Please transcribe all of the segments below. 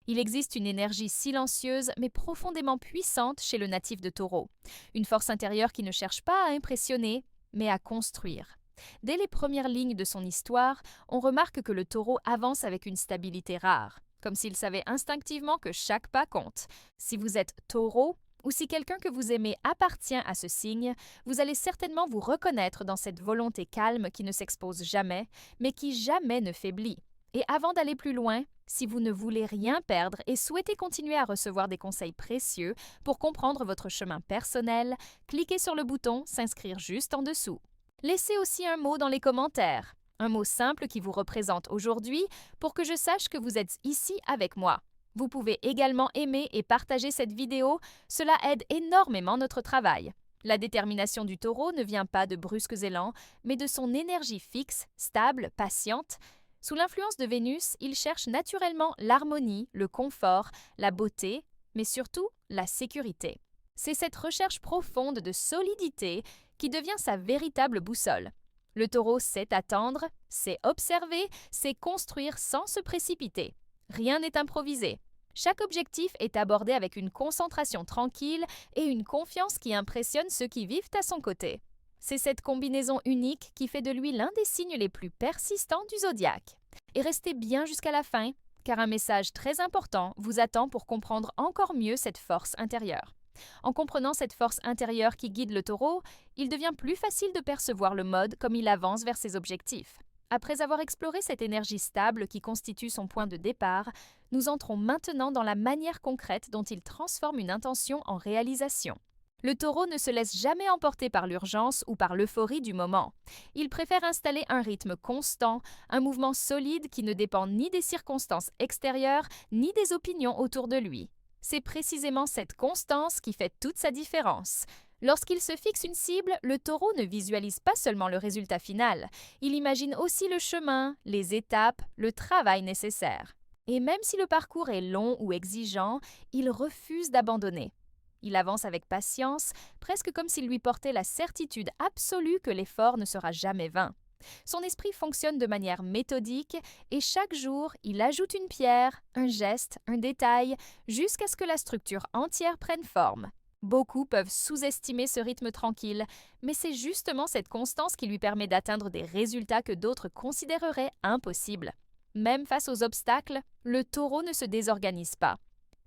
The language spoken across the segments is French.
Il existe une énergie silencieuse mais profondément puissante chez le natif de Taureau. Une force intérieure qui ne cherche pas à impressionner, mais à construire. Dès les premières lignes de son histoire, on remarque que le Taureau avance avec une stabilité rare, comme s'il savait instinctivement que chaque pas compte. Si vous êtes Taureau, ou si quelqu'un que vous aimez appartient à ce signe, vous allez certainement vous reconnaître dans cette volonté calme qui ne s'expose jamais, mais qui jamais ne faiblit. Et avant d'aller plus loin, si vous ne voulez rien perdre et souhaitez continuer à recevoir des conseils précieux pour comprendre votre chemin personnel, cliquez sur le bouton S'inscrire juste en dessous. Laissez aussi un mot dans les commentaires, un mot simple qui vous représente aujourd'hui pour que je sache que vous êtes ici avec moi. Vous pouvez également aimer et partager cette vidéo, cela aide énormément notre travail. La détermination du Taureau ne vient pas de brusques élans, mais de son énergie fixe, stable, patiente. Sous l'influence de Vénus, il cherche naturellement l'harmonie, le confort, la beauté, mais surtout la sécurité. C'est cette recherche profonde de solidité qui devient sa véritable boussole. Le Taureau sait attendre, sait observer, sait construire sans se précipiter. Rien n'est improvisé. Chaque objectif est abordé avec une concentration tranquille et une confiance qui impressionne ceux qui vivent à son côté. C'est cette combinaison unique qui fait de lui l'un des signes les plus persistants du zodiaque. Et restez bien jusqu'à la fin, car un message très important vous attend pour comprendre encore mieux cette force intérieure. En comprenant cette force intérieure qui guide le Taureau, il devient plus facile de percevoir le mode comme il avance vers ses objectifs. Après avoir exploré cette énergie stable qui constitue son point de départ, nous entrons maintenant dans la manière concrète dont il transforme une intention en réalisation. Le Taureau ne se laisse jamais emporter par l'urgence ou par l'euphorie du moment. Il préfère installer un rythme constant, un mouvement solide qui ne dépend ni des circonstances extérieures ni des opinions autour de lui. C'est précisément cette constance qui fait toute sa différence. Lorsqu'il se fixe une cible, le Taureau ne visualise pas seulement le résultat final, il imagine aussi le chemin, les étapes, le travail nécessaire. Et même si le parcours est long ou exigeant, il refuse d'abandonner. Il avance avec patience, presque comme s'il lui portait la certitude absolue que l'effort ne sera jamais vain. Son esprit fonctionne de manière méthodique et chaque jour, il ajoute une pierre, un geste, un détail, jusqu'à ce que la structure entière prenne forme. Beaucoup peuvent sous-estimer ce rythme tranquille, mais c'est justement cette constance qui lui permet d'atteindre des résultats que d'autres considéreraient impossibles. Même face aux obstacles, le Taureau ne se désorganise pas.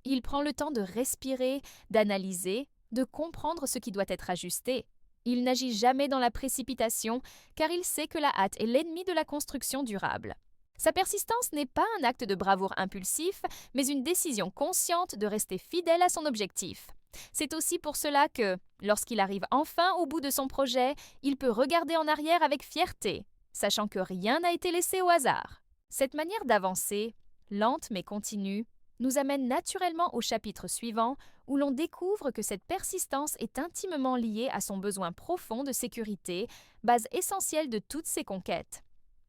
Il prend le temps de respirer, d'analyser, de comprendre ce qui doit être ajusté. Il n'agit jamais dans la précipitation, car il sait que la hâte est l'ennemi de la construction durable. Sa persistance n'est pas un acte de bravoure impulsif, mais une décision consciente de rester fidèle à son objectif. C'est aussi pour cela que, lorsqu'il arrive enfin au bout de son projet, il peut regarder en arrière avec fierté, sachant que rien n'a été laissé au hasard. Cette manière d'avancer, lente mais continue, nous amène naturellement au chapitre suivant où l'on découvre que cette persistance est intimement liée à son besoin profond de sécurité, base essentielle de toutes ses conquêtes.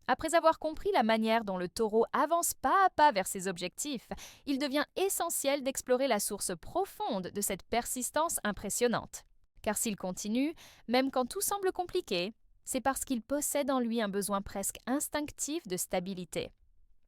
Après avoir compris la manière dont le Taureau avance pas à pas vers ses objectifs, il devient essentiel d'explorer la source profonde de cette persistance impressionnante. Car s'il continue, même quand tout semble compliqué, c'est parce qu'il possède en lui un besoin presque instinctif de stabilité.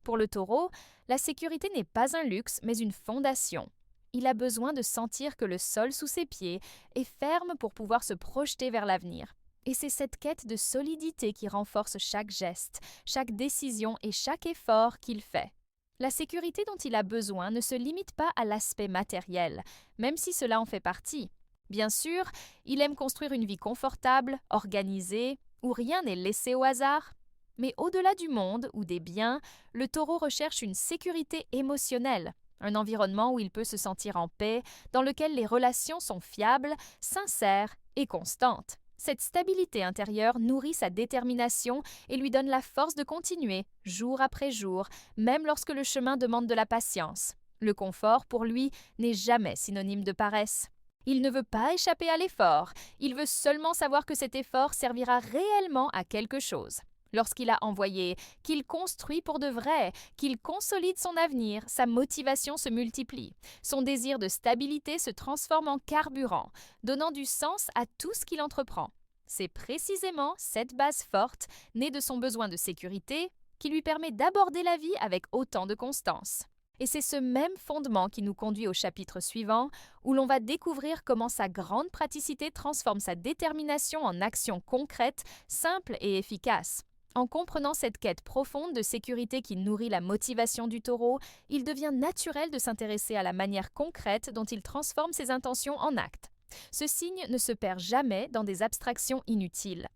Pour le Taureau, la sécurité n'est pas un luxe, mais une fondation. Il a besoin de sentir que le sol sous ses pieds est ferme pour pouvoir se projeter vers l'avenir. Et c'est cette quête de solidité qui renforce chaque geste, chaque décision et chaque effort qu'il fait. La sécurité dont il a besoin ne se limite pas à l'aspect matériel, même si cela en fait partie. Bien sûr, il aime construire une vie confortable, organisée, où rien n'est laissé au hasard. Mais au-delà du monde ou des biens, le Taureau recherche une sécurité émotionnelle, un environnement où il peut se sentir en paix, dans lequel les relations sont fiables, sincères et constantes. Cette stabilité intérieure nourrit sa détermination et lui donne la force de continuer, jour après jour, même lorsque le chemin demande de la patience. Le confort, pour lui, n'est jamais synonyme de paresse. Il ne veut pas échapper à l'effort, il veut seulement savoir que cet effort servira réellement à quelque chose. Lorsqu'il a envoyé, qu'il construit pour de vrai, qu'il consolide son avenir, sa motivation se multiplie. Son désir de stabilité se transforme en carburant, donnant du sens à tout ce qu'il entreprend. C'est précisément cette base forte, née de son besoin de sécurité, qui lui permet d'aborder la vie avec autant de constance. Et c'est ce même fondement qui nous conduit au chapitre suivant, où l'on va découvrir comment sa grande praticité transforme sa détermination en action concrète, simple et efficace. En comprenant cette quête profonde de sécurité qui nourrit la motivation du taureau, il devient naturel de s'intéresser à la manière concrète dont il transforme ses intentions en actes. Ce signe ne se perd jamais dans des abstractions inutiles.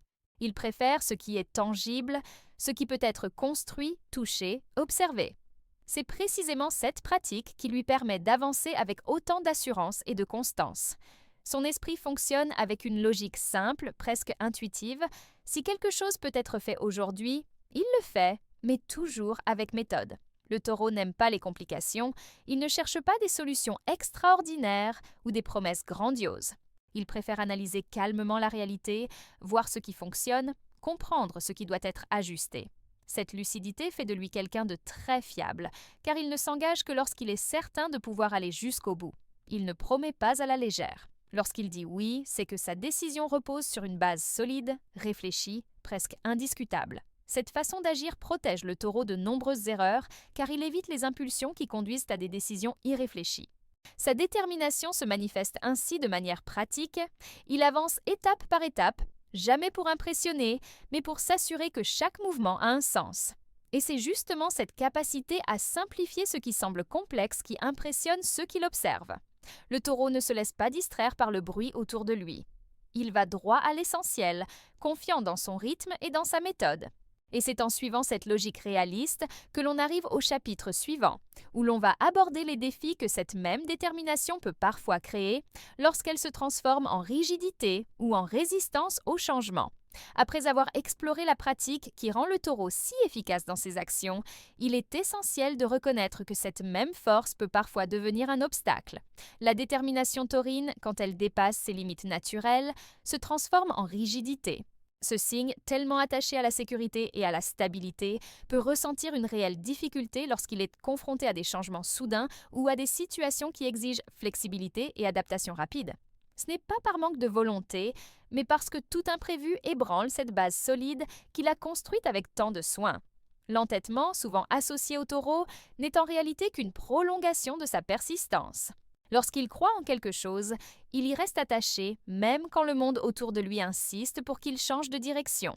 Il préfère ce qui est tangible, ce qui peut être construit, touché, observé. C'est précisément cette pratique qui lui permet d'avancer avec autant d'assurance et de constance. Son esprit fonctionne avec une logique simple, presque intuitive. Si quelque chose peut être fait aujourd'hui, il le fait, mais toujours avec méthode. Le taureau n'aime pas les complications, il ne cherche pas des solutions extraordinaires ou des promesses grandioses. Il préfère analyser calmement la réalité, voir ce qui fonctionne, comprendre ce qui doit être ajusté. Cette lucidité fait de lui quelqu'un de très fiable, car il ne s'engage que lorsqu'il est certain de pouvoir aller jusqu'au bout. Il ne promet pas à la légère. Lorsqu'il dit oui, c'est que sa décision repose sur une base solide, réfléchie, presque indiscutable. Cette façon d'agir protège le taureau de nombreuses erreurs, car il évite les impulsions qui conduisent à des décisions irréfléchies. Sa détermination se manifeste ainsi de manière pratique. Il avance étape par étape, jamais pour impressionner, mais pour s'assurer que chaque mouvement a un sens. Et c'est justement cette capacité à simplifier ce qui semble complexe qui impressionne ceux qui l'observent. Le taureau ne se laisse pas distraire par le bruit autour de lui. Il va droit à l'essentiel, confiant dans son rythme et dans sa méthode. Et c'est en suivant cette logique réaliste que l'on arrive au chapitre suivant, où l'on va aborder les défis que cette même détermination peut parfois créer lorsqu'elle se transforme en rigidité ou en résistance au changement. Après avoir exploré la pratique qui rend le taureau si efficace dans ses actions, il est essentiel de reconnaître que cette même force peut parfois devenir un obstacle. La détermination taurine, quand elle dépasse ses limites naturelles, se transforme en rigidité. Ce signe, tellement attaché à la sécurité et à la stabilité, peut ressentir une réelle difficulté lorsqu'il est confronté à des changements soudains ou à des situations qui exigent flexibilité et adaptation rapide. Ce n'est pas par manque de volonté, mais parce que tout imprévu ébranle cette base solide qu'il a construite avec tant de soin. L'entêtement, souvent associé au taureau, n'est en réalité qu'une prolongation de sa persistance. Lorsqu'il croit en quelque chose, il y reste attaché, même quand le monde autour de lui insiste pour qu'il change de direction.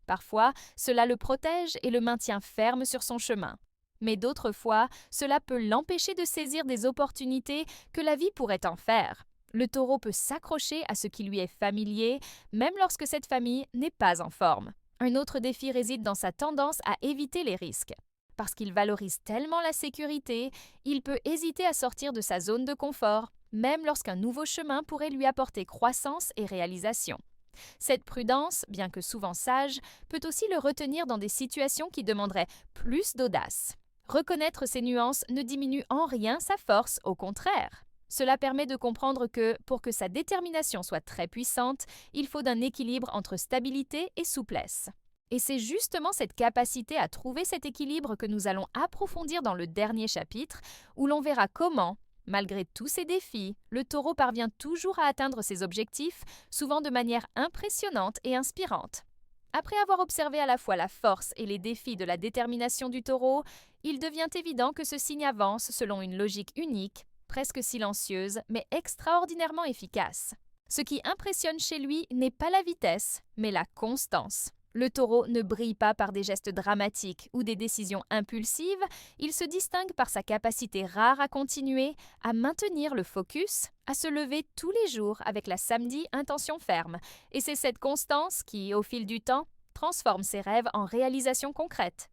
Parfois, cela le protège et le maintient ferme sur son chemin. Mais d'autres fois, cela peut l'empêcher de saisir des opportunités que la vie pourrait en faire. Le taureau peut s'accrocher à ce qui lui est familier, même lorsque cette famille n'est pas en forme. Un autre défi réside dans sa tendance à éviter les risques. Parce qu'il valorise tellement la sécurité, il peut hésiter à sortir de sa zone de confort, même lorsqu'un nouveau chemin pourrait lui apporter croissance et réalisation. Cette prudence, bien que souvent sage, peut aussi le retenir dans des situations qui demanderaient plus d'audace. Reconnaître ces nuances ne diminue en rien sa force, au contraire. Cela permet de comprendre que, pour que sa détermination soit très puissante, il faut un équilibre entre stabilité et souplesse. Et c'est justement cette capacité à trouver cet équilibre que nous allons approfondir dans le dernier chapitre, où l'on verra comment, malgré tous ces défis, le taureau parvient toujours à atteindre ses objectifs, souvent de manière impressionnante et inspirante. Après avoir observé à la fois la force et les défis de la détermination du taureau, il devient évident que ce signe avance selon une logique unique, presque silencieuse, mais extraordinairement efficace. Ce qui impressionne chez lui n'est pas la vitesse, mais la constance. Le taureau ne brille pas par des gestes dramatiques ou des décisions impulsives, il se distingue par sa capacité rare à continuer, à maintenir le focus, à se lever tous les jours avec la samedi intention ferme. Et c'est cette constance qui, au fil du temps, transforme ses rêves en réalisations concrètes.